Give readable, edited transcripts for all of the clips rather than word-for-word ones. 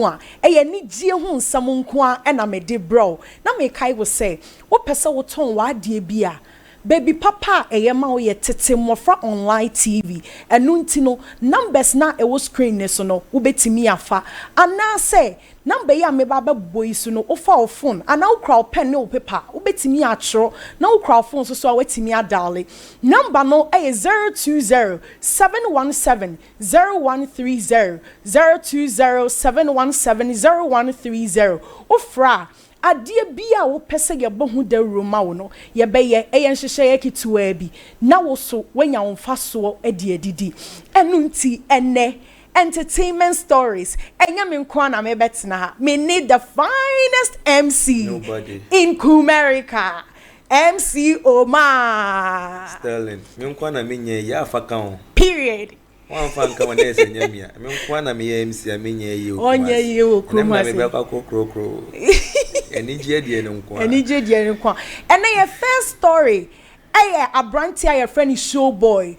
mu a eye ni gie hu nsam nko a na me de bro na me kai wo say wo pese wo ton wa de bia baby papa eye ma wo ye tete MMOFRA online TV enu ntino numbers na e wo screen ne so no wo betimi afa ana say number ya me baba boy so no ofa o phone ana wo kra pen ne o paper wo betimi atro na wo kra phone so a wetimi adale number no eye 020-717-0130 020-717-0130 ofra adie bia wo pese ye bohu da roma wo no ye beye eye nhehye ye kituwa bi na wo so wanya wo mfaso adidi enu nti ene entertainment stories enya me nkwa na me betena ha me need the finest MC in Kumerica MC Omar Sterling me nkwa na me nye ya afaka ho period one fan ka wona ese nyamia me nkwa na me MC a me nye ye o onye ye o kuma me be kwa kokro eni je die no nkwa eni je die no nkwa ena ye first story eye abranti aye friend show boy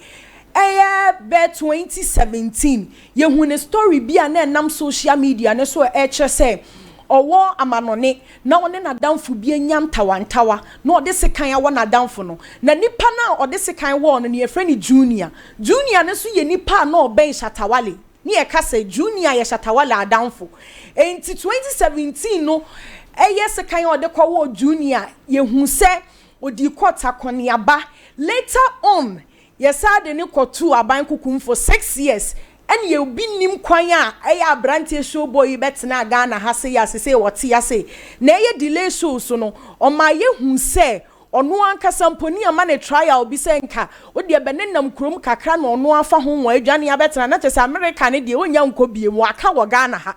be 2017 ye hu ne story bia na nam social media ne so e che say owo amanone na woni na damfo bia nyam tawantawa na ode sekan awo na damfo no na nipa na ode sekan wo no ne ye friend junior ne so ye nipa na oben shatawale ni e ka say junior ye shatawale adamfo enti 2017 no eye sekan ode kwa wo junior ye hu se odi kwota koniaba later on yesade ni kotu aban kukum for 6 years and ye obi nim kwan a eya brante show boy betena Ghana ha se ya se wote ya se na ye delay show so no o ma ye hu se ono anka samponi ama ne trial bi se nka wo de benenam krom kakra na ono afa ho wa adwane ya betena na chese America ne de onya nko bie mu aka wo Ghana ha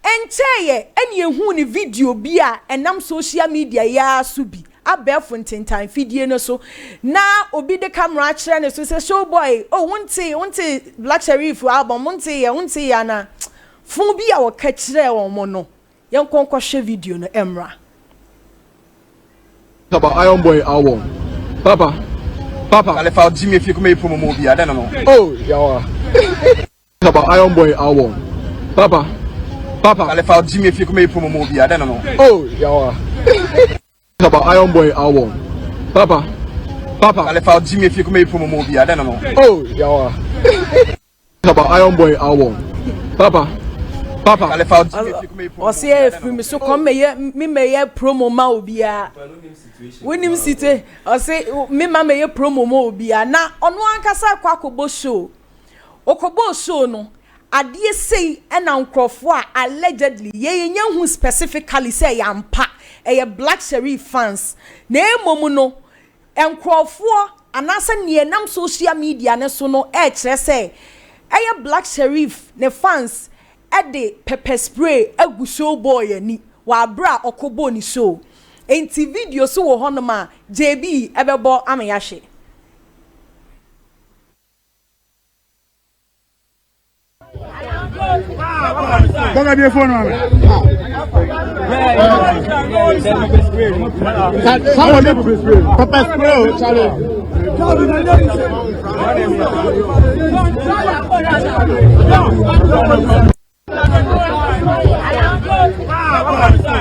encheye eni ehu ni video bi a enam social media ya subi abefo ntentan fidie no so na obi de camera kire ne so say show boy oh wonte Black Sherif album wonte ya na fun bi a wo ka kire won mo no yen konkɔ hwe video no emra about Iron Boy album papa ale fa Jimmy fi kuma ipo mo bi ada no oh yawa about Iron Boy album papa ale fa Jimmy fi kuma ipo mo bi ada no oh yawa about Iron Boy album papa ale fa Jimmy fi kuma ipo mo bi ada no oh yawa about Iron Boy album papa ale fa Jimmy fi kuma ipo o se film so come me promo ma obia wonim site o se me ma me promo ma obia na ono ankasa kwa kobo show okobo show no adie sei na nkrofo a allegedly ye nya hu specifically say yampa eye Black Sherif fans na emomu no nkrofo anasa ne nam social media ne so no e kire say eye Black Sherif ne fans e de pepper spray agu show boy ani wa bra okobo ni show enti video so wo hono ma JB ebebo ameyahwe Don't have your phone on me. Papa spray, Charlie.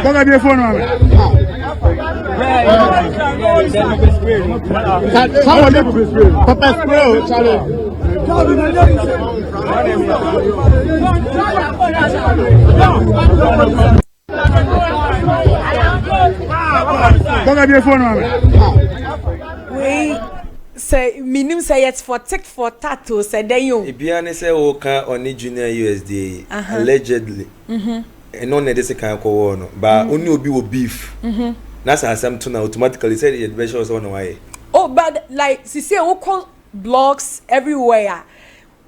Don't have your phone on me. Papa spray, Charlie. Don't have your phone on me. We say minim say it's for tick for tattoo say then you Ibiane say o ka on junior USD allegedly and no need this kind of no but only obi wo beef na say asem to na automatically say the adventure was on why oh but like see we call blogs everywhere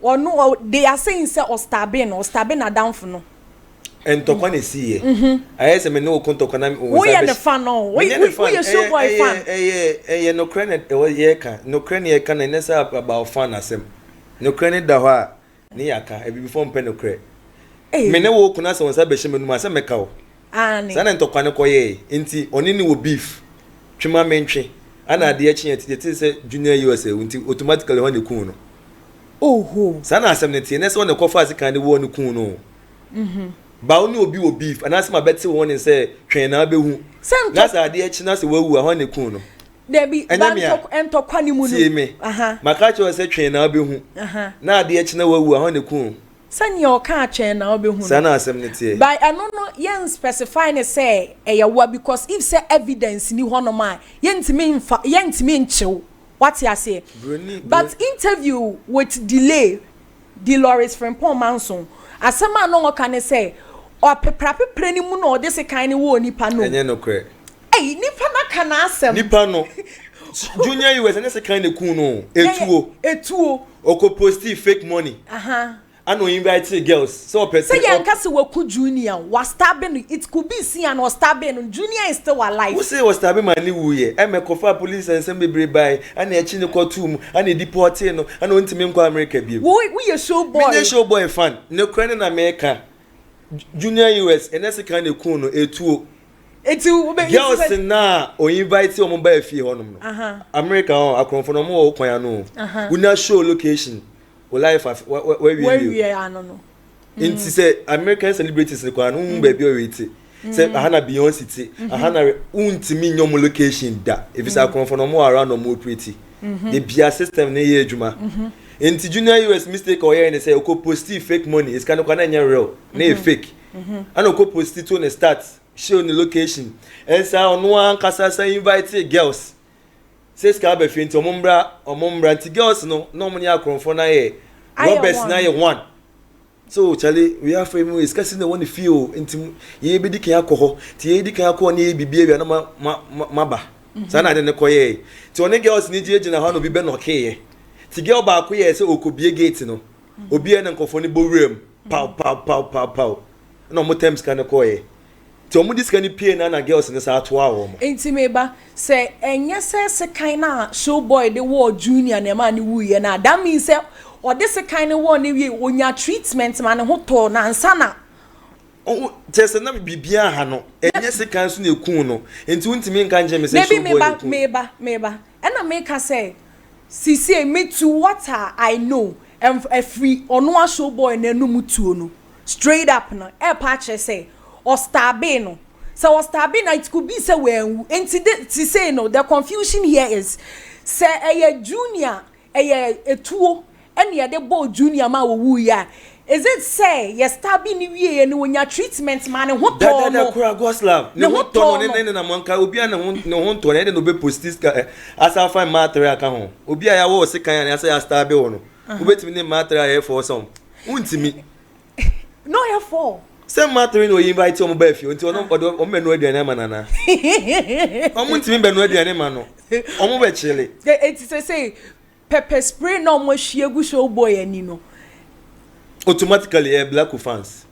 or no they are saying say or stabbing na down for no and to kwane see I say me no konto kana we are the fan no we show boy fan no credit ye ka no credit ye ka na nessa about fan asem no credit da ho a ne yaka e before mpe no credit me ne wo kuna so nsa be hye me no asem meka wo ani sana nto kwane koye enti oni ni wo beef twema mentwe ana ade akye ti say junior USA enti automatically ho ne kun no oho sana asem ne tie ne se wo ne kofa ase kan ne wo ne kun no ba oni obi wo beef anase ma beti won ni say twen na behu na sa ade echi na se wawu a ho ne kun no there be ento kwani mu no aha maka cho say twen na behu na ade echi na wawu a ho ne kun sanya o ka twen na obehu sana asem ne tie by no yen specify ne say eyewa because if say evidence ni ho no ma yentimi nchew what you say but interview with delay Dolores Frimpong Manson asema no kan say o pepra ni mu no de se kan ni wo nipa no enye no kre nipa na kan asem nipa no junior US and se kan ne kun no etuo oko posti fake money and we invite girls so person say yankase waku junior was stabbing it could be seen and was stabbing junior is still alive who say was stabbing mani wuye emekofa police and some be by and e chi ne kotum and e deport no and won timi nko America bi we a show boy me show boy fan ne kran na America junior US and ese kan ne kun no etuo girls na o invite o mo ba fie honum no America akonfo no mo kwan ya no una show location o life where we are no inti say American celebrities ne kwa no baby o wait say ahana Beyonce ti ahana untimi nyom location da if say akonfo no mo around no mo pretty the bia system ne ye adwuma inti junior US mistake o here ne say o ko posti fake money is kind of na real na fake and o ko posti to ne start show the location and say ono an kasa say invite girls says ka be fint omombra nti girls no mo ni akonfo na ye Roberts na ye one so Charlie we are famous is kasi na one feel nti ye be dikan akoho ti ye dikan akoho na ye bibia na maba sana de ne koye ti one girls ni je na ha no bi be no ke ti girl ba ko ye say okobie gate no obi e na nkofo ni bowrem pow no mo temps kan koye ti omo dis kan pie na girls ni sa ato awo mo enti meba say enye se kan na show boy the war junior na ma ni wuye na that means say or this kind of one we onya treatment man ho to na ansana oh just na bibia ha no enye se kan so na ekun no enti untimi nka nje me say show boy meba and I make her say see me to what I know and a free ono a show boy na no mutuo no straight up no e pa che say or starbe no so or starbe na it could be say when enti to say no the confusion here is say a junior etuo and ya de boy junior ma wo ya is it say you stabbing ni wie ni wonya treatment man ho to no kura goslav ne ho to no ne na manka obi an ne ho to ne no be postis asa find material ka ho obi ya wo se kan ya say ya stabbe wo no obetimi ne material ya for some untimi no ya for say material no invite o mo ba fi unti o menu aduane manana o mo ntimi be no aduane ma no o mo be chile it say pepper spray no mo hwiegu show boy ani no automatically black fans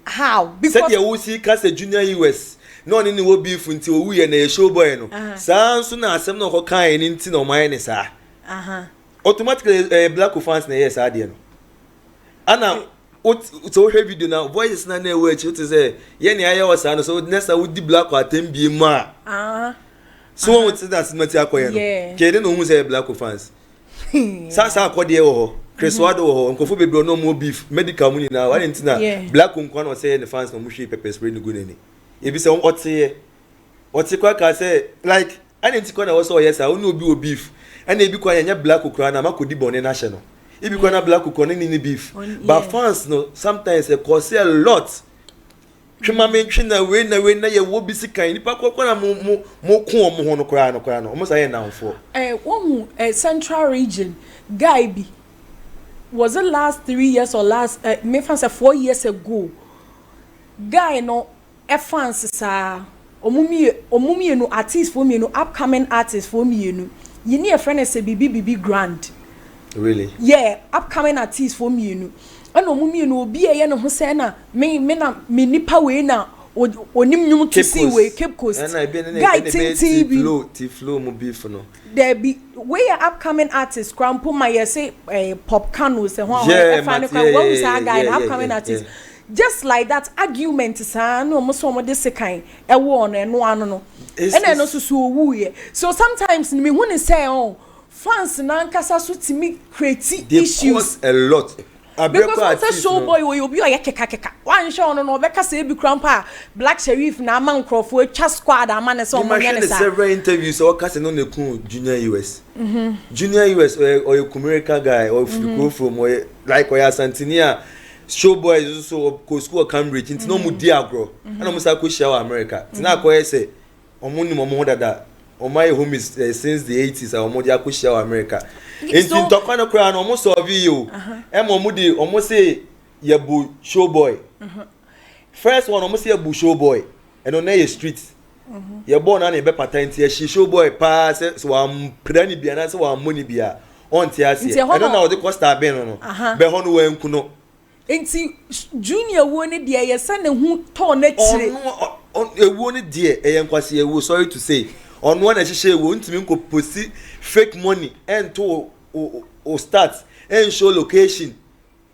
how because said you see cast a junior US no ni wo beef until we ye na show boy no sanso na asem no ko kan ni nti no man ni sa automatically black fans na yes ade no ana so heavy video now voices na na we chi to say ye ni aye wasa no so next we di black atem bi ma so what that smati akoye no kede no hu say black fans sa Sarkodie wo Chris Wado wo nkofo bebro no mo beef medical money na why ntina black nkwa no say the fans no mo hwe pepper spray no go nani e bi say ote kwa ka say like ani ntikwa na wo so yes a no bi o beef ani e bi kwa nya black okra na makodi bone na hye no e bi kwa na black okra ni beef but fans no sometimes they cause a lot twema mentwe na we na ye wo bi sikan nipa kokko na mo ku omo ho no kra no omo say na mfo one central region guy bi was it last 3 years or last me fans 4 years ago guy no fans sa omumie no artist for me no upcoming artist for me no you need a friend say bibi grand really yeah upcoming artist for me no and omumie no obi e no ho say na me nipa we na onim nyum to see we Cape Coast guy TV flow mo beef no there be we are upcoming artists crampo my say pop cano say one find what was that guy upcoming artist just like that argument sa no mo so mo de sekan e wo no eno ano no and no so owu ye so sometimes me hu ni say fans na nkasa so timi create issues a lot because once a show boy will be a keka. One show no beka say be grandpa Black Sheriff na man crofo twa squad amane so mo nyane sa. Several interviews or cast no kun junior US. Junior US or a American guy or from like or Santinia show boy is also go school Cambridge into no mu diagro. And almost I could show America. Tina ko say omuni mo dada. On my home is since the 80s or mo dia could show America. Into Tokano crown almost of you. Mudi almost say Yabu show boy. First one almost say Yabu show boy. And on your street. You're born on a better time. She show boy pass so I'm pretty be and so I'm money be on Tiasi. I don't know the cost I've been on. Behonu and Kuno. Enti junior woni dia ye send hu ton na chire. On a woni dia e yankwase e wo sorry to say. On one that she won't mean go post fake money and to or start and show location.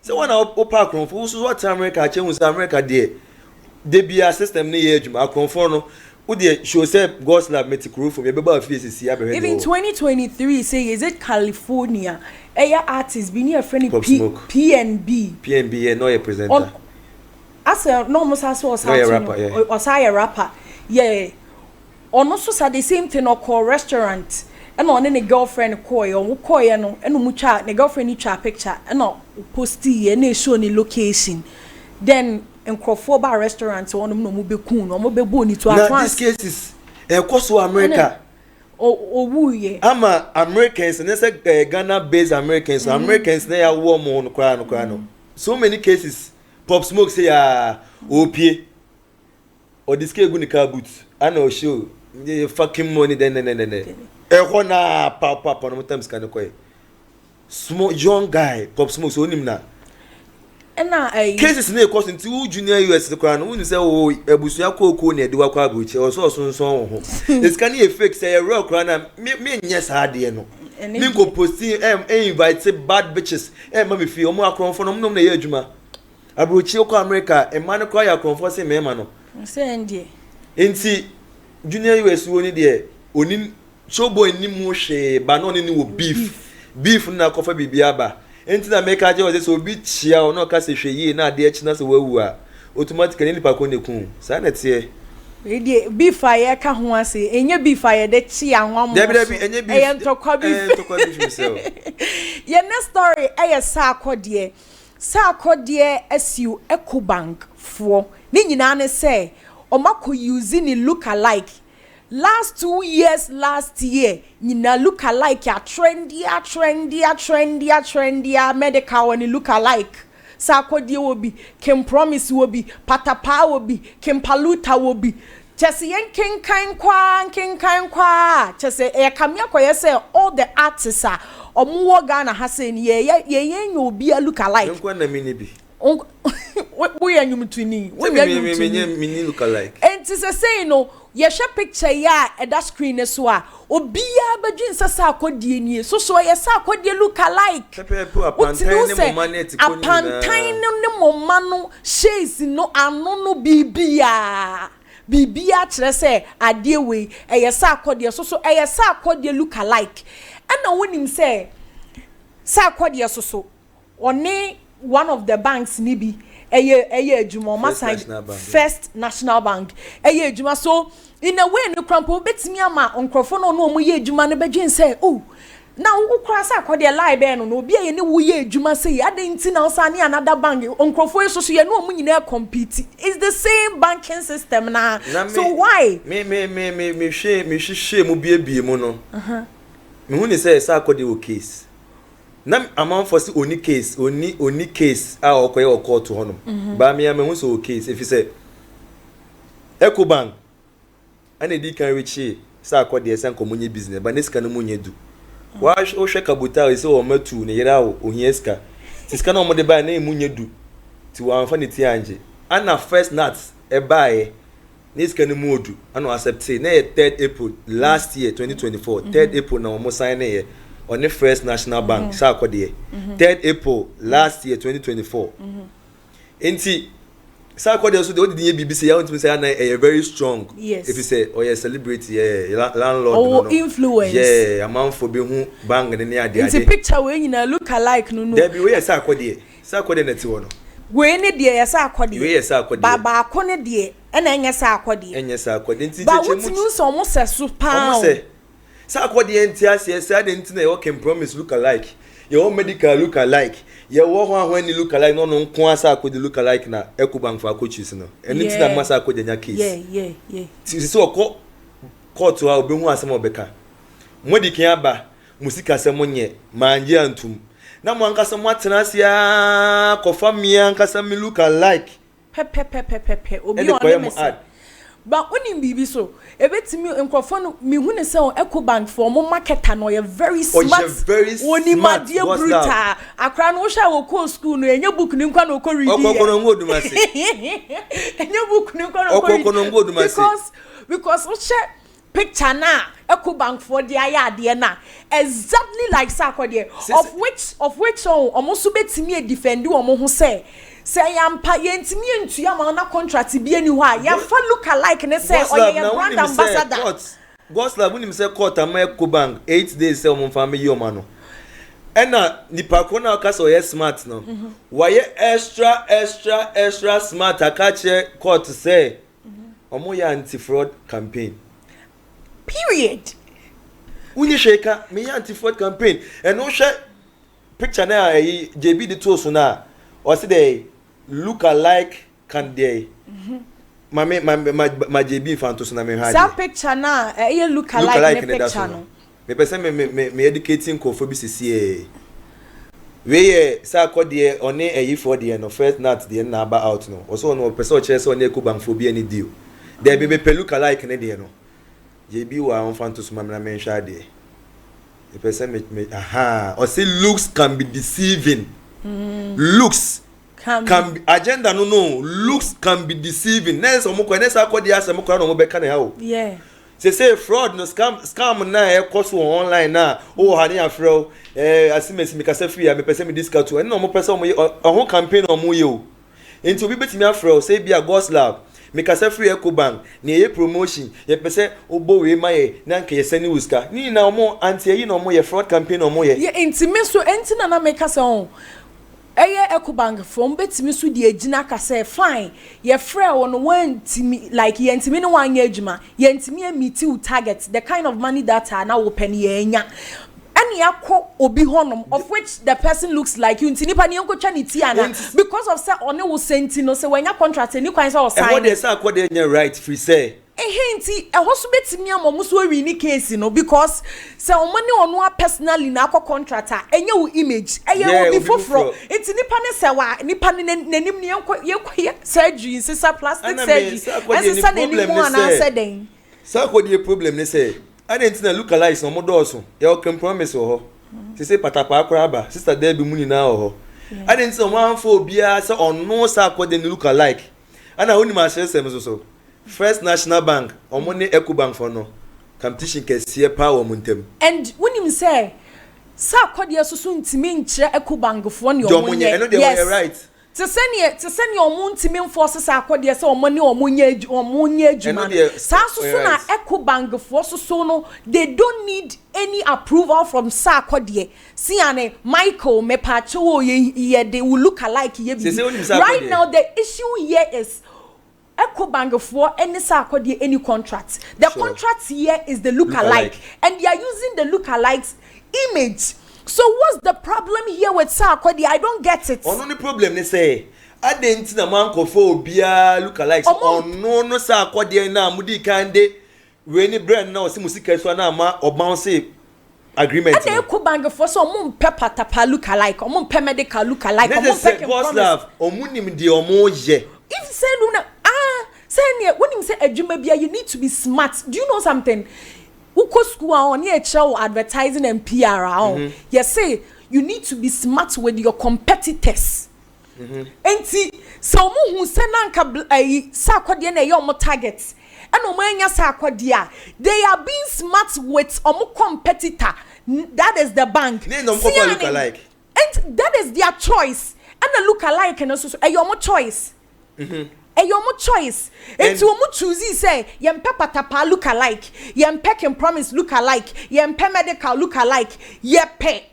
So when I park on for what America change America there. They be a system near edge, my conform. Would they show say God's love met crew from your faces? Even 2023 say is it California? Aya artist be near friendly PNB. PNB no a presenter. As a normal as was a rapper. Yeah. On also say the same thing or call restaurant. And on any girlfriend koi or koi no and mucha the girlfriend each picture and no posty and show any location. Then in Crawford restaurant on no be coon or be boni to advance. This case is cost to America. I'm Americans and that's Ghana based Americans. So Americans they are warm on Krano. So many cases Pop Smoke say OP or this case gonna car boots. I know show the fucking money then. Pop on times can you small young guy Pop Smoke so him na. And cases na cost into junior US the crown when you say oh ebusuya koko na ediwa kwa buchi or so ho. It's can e fake say a real crown me yes hard there no. Me go posting invite say bad bitches me feel omo akron for no na ye adwuma. Abuchi ko America e man ko ya akron for say me ma no. Say ndie. Enti junior US woni there oni show boy ni mo hwe ba no ni wo beef na kofa bibia ba enti na make aje o so bi chia o no ka se hwe yi na de china so wawu a automatically ni pa ko ne kun sa na tie we dey beef aye ka ho ase enye beef aye de chia nwa mo enye beef e ntokwa beef so ye next story aye Sarkodie SU Ecobank for ni nyina ne say o mako using ni lookalike. Last 2 years, last year, nyina lookalike a trendy medical when you lookalike. Sarkodie will be, Kim Promise will be, Patapa will be, Kim Paluta will be. Chese yen king kwa. Chese kamia kwa yese all the artists are omuwo Ghana hasen ye you be a lookalike. Nkwa na mini bi. We are nyumtuni. We are mini lookalike. And to say no. Yesha picture ya e da screen so a obiya badwin Sarkodie nie so ye Sarkodie lookalike pepe apantan ne mo mane ti ko ni apantan ne mo mano shades no ano no bibia kire se ade we ye Sarkodie so ye Sarkodie lookalike ana wonim se Sarkodie so one of the banks ni bi eye adwuma masai First National Bank eye adwuma so in a way no crampo betimi ama onkrofo no no mo ye adwuma ne bedwen say oh na wo kura Sarkodie lie be no obi ye ne wo ye adwuma say adenti na osane another bank onkrofo so ye no mo nyina compete. It's the same banking system na so why me hwe mu bie mu no me hu ni say Sarkodie wo case na amount for only case a okoye okoto hono ba me hu so case if you say Ecobank ane di kan rechi Sarkodie san komunye business ba neska no munye du wa o hwe kabuta ise o matu ne yera o ohieska tiska no mo de ba na munye du ti wa amfa ne ti anje ana first nuts e bae neska no modu ana accept na 3rd April last year 2024 3rd April na mo sign na on the First National Bank, Sarkodie. 3rd April last year, 2024. Enti Sarkodie also the only BBC you want to say a very strong. Yes. If you say or a celebrity, landlord, or influence. Yeah, amount for being who bang and any idea. It's a picture when you look alike. No. There be where Sarkodie. Sarkodie na ti wono. We ne de ye Sarkodie. We ye Sarkodie. Baba ko ne de e na enye Sarkodie. Enye Sarkodie nti ba wotimi so mo se so pa. Omo se Sarkodie nti ase se ade nti na you can promise look alike. Your medical look alike. Your ho when look alike no nko Sarkodie look alike na Ecobank for coaches no. Eni nti na Sarkodie nya case. Yeah. Sisi okọ court wa obi hu asem obeka. Modikin aba musika asem nye manje antum. Na mo ankasa mo atena sia kofa mi ankasa mi look alike. Pepe obi on me say. But onim bibi so ebetimi nkofo no mi hu ne say Ecobank for mo marketer no ye very smart. Oni madie brutal. Akra no hwa wo ko school no enye book ni nkwa no ko read. Okokono ngodumase. Enye book ni nkwa no ko read. Okokono ngodumase. Because wo share picture na Ecobank for the aya na exactly like Sarkodie of which almost betimi defend omo ho say yampa yentimi entua ma na contract bi ani ho a ya fa look alike ne say oye brand ambassador Gosla bunim say court am Ecobank 8 days say omo family yoma no ena nipa ko na ka so ye smart no waye extra smart akache court say omo ya anti fraud campaign period. Uni sheka me anti-fraud campaign and no share picture na JB the tools na or say they look alike can they my JB fantos na me ha that picture na look alike ne picture no me person me educating ko for BCC we Sarkodie on for the no first night the na ba out no also no person chese on Ecobank for be any deal there be look alike ne dey no JB wa on fantos ma na mention there. The person me or say looks can be deceiving. Looks can be agenda no looks can be deceiving. Next Sarkodie asa mo kwa no mo beka na ha. Yeah. Say fraud no scam na e course online na hani afro asimesi me kasa free me person me discount to no mo person mo ho campaign no mo ye o. Enti obi betimi afro say bia God's love me kasa free Ecobank na ye promotion ye pese obo we maye na nke ye seni wuska ni na omo anti yi na omo ye fraud campaign omo ye ye enti me so enti na me kasa on eye Ecobank from betimi so de agina kasa fine ye free won wantimi like ye ntimi no wan ye adwuma ye ntimi meet you target the kind of money that are now open ye nya any akọ obi honom of which the person looks like you ntini ni enko twa ni ti ana because of say one wo senti no say when your contract any kwan say o sign what they say Sarkodie nya right free say henti hoso betimi am so wi ni case no because say o money ono personally na akọ contractor enye wo image eye obi foforo enti nipa ne se wa nipa ne nanim ne ye surgery sisa plastic surgery sisa nanim mo ana say den Sarkodie problem ne say I didn't know look alike no more doso. You can promise ho. She say patapa akraba. Sister there be money now ho. I didn't know one for bia say on no Sarkodie look alike. And I only ma share sem so. First National Bank on money Ecobank for no. Competition kese power muntem. And when him say Sarkodie so ntimi nkyere Ecobank for no omonye. I know they were right. To send your moon to me for Sarkodie so money or munye adwuma. Sa so na Ecobank for so no they don't need any approval from Sarkodie. See ane Michael me pacho ye they will look alike ye. Right now the issue here is Ecobank for any Sarkodie any contract. The contract here is the look alike and they are using the look alikes image. So what's the problem here with Sarkodie? I don't get it. Only problem they say I didn't na man ko for bia look alike no Sarkodie na mudi kande we ni brand na o si musika so na ma o bounce agreement. And Ecobank for so mum pepper tapa look alike or mum medical look alike or mum pecking promise. O munim di o mo ye. If say Luna say when him say adwuma bia you need to be smart. Do you know something? Uko school on here advertising and PR on. You say you need to be smart with your competitors. Enti so who say nanka Sarkodie na your targets. And omanya Sarkodie they are being smart with competitor. That is the bank. Look alike. And that is their choice. And the look alike and also your choice. Your choice. It's you choose say yempe patapa look alike, yempe can promise look alike, yempe medical look alike, yepe.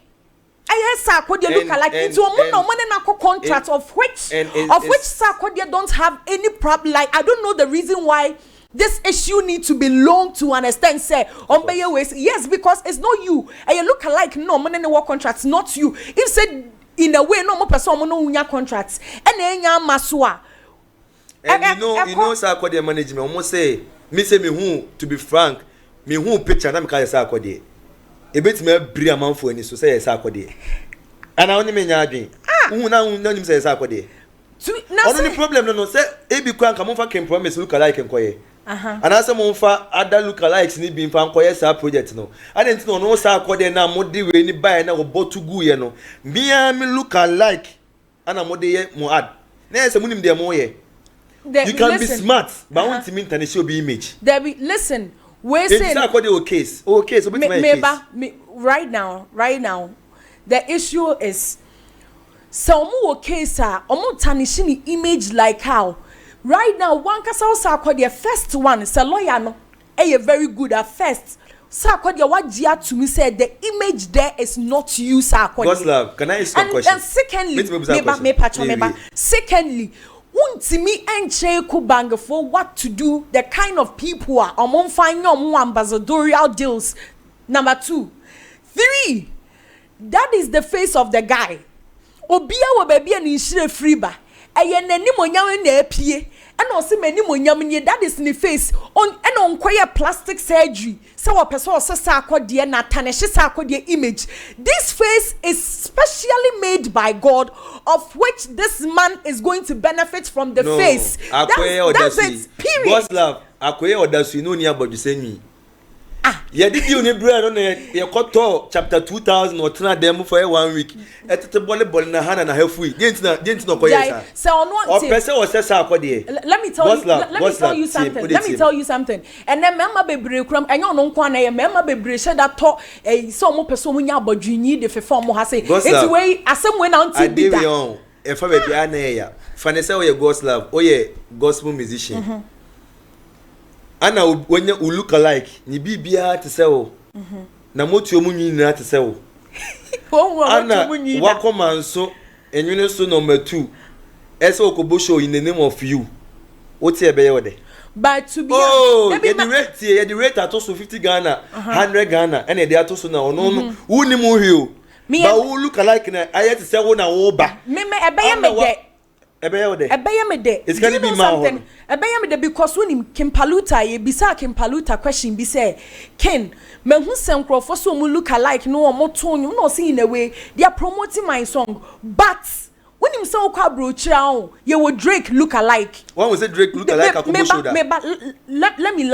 Sarkodie look alike into a contract of which Sarkodie don't have any problem. Like I don't know the reason why this issue needs to be long to an extent. Say on by your ways, yes, because it's not you. And you look alike no money no work contracts, not you. If said in a way no more person no unya contracts and enya maswa. And you know Sarkodie management almost say me who to be frank me who picture na me call Sarkodie. E bet me bri amanfo ani so say Sarkodie. Ana only me nya adwen. Who na nim say Sarkodie. Only problem no say e bi kwa nka mo fa can promise look alike nkoye. And as a monfa other lookalikes ni be fan koye sa project no. I didn't know no Sarkodie na mo de we ni buy na wo botu gu ye no. Me look alike ana mo de ye mo ad. Na say munim de mo ye. You can be smart, but want to mean that show be image. Listen, we're saying Sarkodie case. Okay, so right now, the issue is some more case tarnishing image like how right now one kasa Sarkodie first one is a lawyer no very good at first. Sarkodie what Gia to me said the image there is not you Sarkodie. God's love, can I ask a question? And secondly, Untimi enche Ecobank for what to do, the kind of people are among finding ambassadorial deals. Number 2. 3. That is the face of the guy. Obia wo baby and inshire freeba. Ayen nani monyam na apie. And also many monyam that is in the face on and on quiet plastic surgery. So a person Sarkodie na tanishe Sarkodie image. This face is specially made by God, of which this man is going to benefit from the face. That's it. Period. God's love. Akoye odasu no ni about the same. Yeah, did you need bread on a koto chapter 2000 or turn them for 1 week? At the volleyball in a hand and a half week. Didn't know Koya. So on one person was Sarkodie. Let me tell you something. Let me tell you something. And then Mamma Bebre Crum and your non quana, Mamma Bebre said that talk a some more person when you but you need if a form has say it's way as some went on to be that. If I be an aya, Fanessa or your God's love, or your gospel musician. Ana when you look alike, ni bibia to sell. Na motu omunyi na to sell. Ana wakoman so and you know so number 2. Eso okobosho in the name of you. What ye be yode? But to be the rate at also 50 Ghana, 100 Ghana, and they are also now no who ni mu hill. But who look alike na I had to sell na oba. Me it's gonna be something. Because when him Kimpaluta, ye bisa Kimpaluta question be say, Ken, men who send crop for so look alike no more tone, you know, see in a way they are promoting my song. But when him so bro chow, you will Drake look alike. One was it Drake look alike? Let me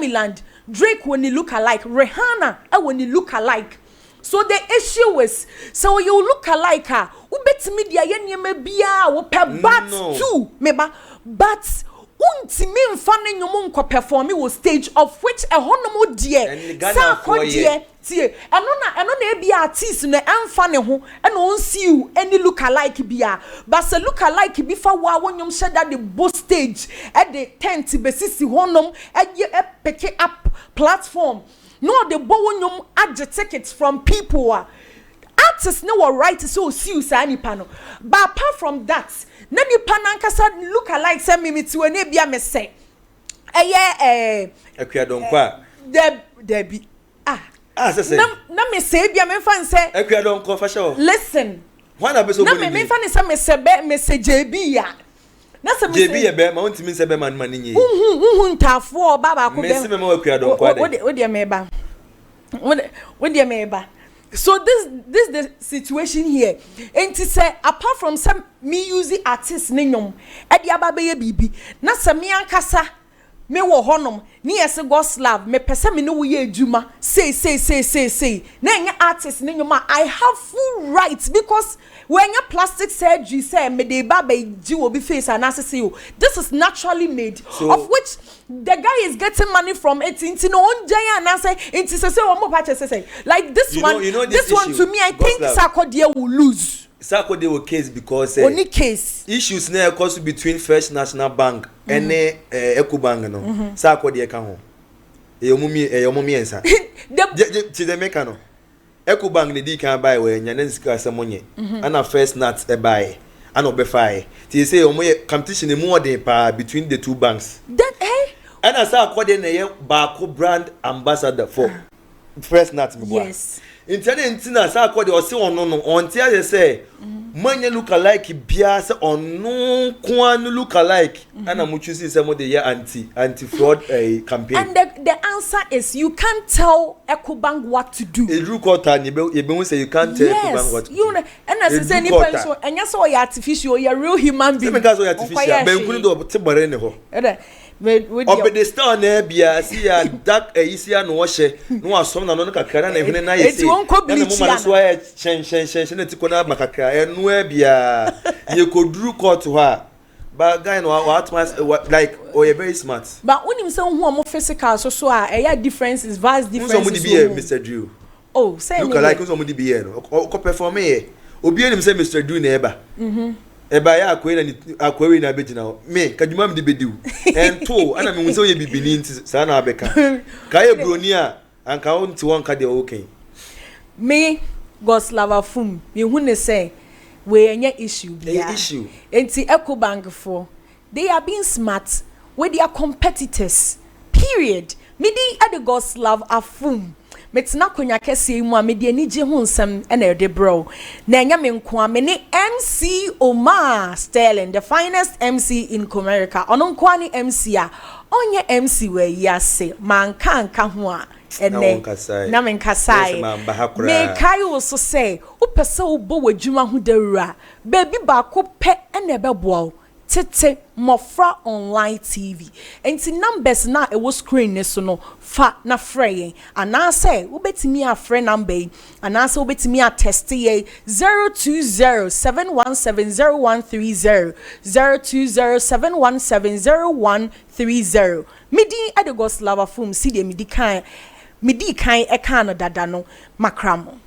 land. Drake when he look alike, Rihanna when he look alike. So the issue is, so you look alike her. Who bet me the ayenya bia wo per bat too, meba. But untimi mfane nyomo nko perform wo stage of which a honomo die. Sarkodie tie. Eno na e bia artist no emfa ne ho, and on see you any look alike bia. But se look alike bi fa wa wonyom sheda the bo stage at the tent besisi honom e pick up platform. No, the bow add the tickets from people. Artists no right to so see you sani panel. But apart from that, nani panankasa look alike send me to an ebia me say. Debbie. Na me say bia me fan say. For sure. Listen. One episode. Na me fan say me say JB ya. JB ebe ma won't mean say be man nyi. Ntafo baba ko be. Me me akua don kwa de. Wo de meba. Wo de meba. So this the situation here. And to say apart from some me using artists ne nyom, e dia ba be ye bibi. Na se me ankasa me wo honom ni yes God's love me pese me no wo ye adwuma say na nya artist ne nyom I have full rights because when your plastic surgery say me dey ba ji obi face and say you this is naturally made so, of which the guy is getting money from it into no on giant and say into say one more patch say like this one this issue, one to me I think Sarkodie will lose. Sarkodie will case because only case issues now cause between First National Bank and Ecobank no Sarkodie can ho e omumi ensa the mekano Ecobank ne di kan buy we nya nsika asemonye ana first nut e buy ana obefai ti say omo competition e more than pa between the two banks that hey ana say akode na ye baako brand ambassador for first nut me boy yes internet na say akode o se ono no onti a say manya lookalike bia say ono kwanu lookalike ana mo choose say mo de ye anti fraud campaign. And the answer is you can't tell Ecobank what to do. Edru quarter you be say you can't tell Ecobank what to do. You know, and as say any person and you say artificial, you're real human being. Say because you artificial, ben kunu do te bare ne ho. Obede star na bia see ya dark isia no wo hye no asom na no kakara na ehune na yesi. Eti won ko bleach ya. Na mo so ya chen na ti ko na makakara enu bia ye ko dru court ho a but guy no what like oh you very smart. But when him say who am physical so a differences vast differences. Who somebody be Mr. Drew. Oh, say look like who somebody be no. Ko perform here. Obi enim say Mr. Drew na eba. Eba ya akwe na begina me kadwuma me de bediu ento ana me nso ye bibini nti sa na abeka ka ye broni a anka wonti won ka de okay me Goslava fum me hu ne say we anya issue bia issue enti Ecobank for they are being smart with their competitors period me di at the Goslava afum metina konya kese mu a me de ani je ho nsam na de bro na enya me nko a me ne MC Omar Sterling the finest MC in America ono nko ani MC a onye MC we yase manka ho a ene na men kasai me kai wo so say wo pese wo bo wadwuma ho dawura baby ba ko pe na be boa TETE MMOFRA online TV enti numbers na e wo screen ne so no fa na frey ana say wo betimi a frey number ana say wo betimi a test ye 0207170130 0207170130 midi adegos lava fum si de midi kan e kan no dada no makramo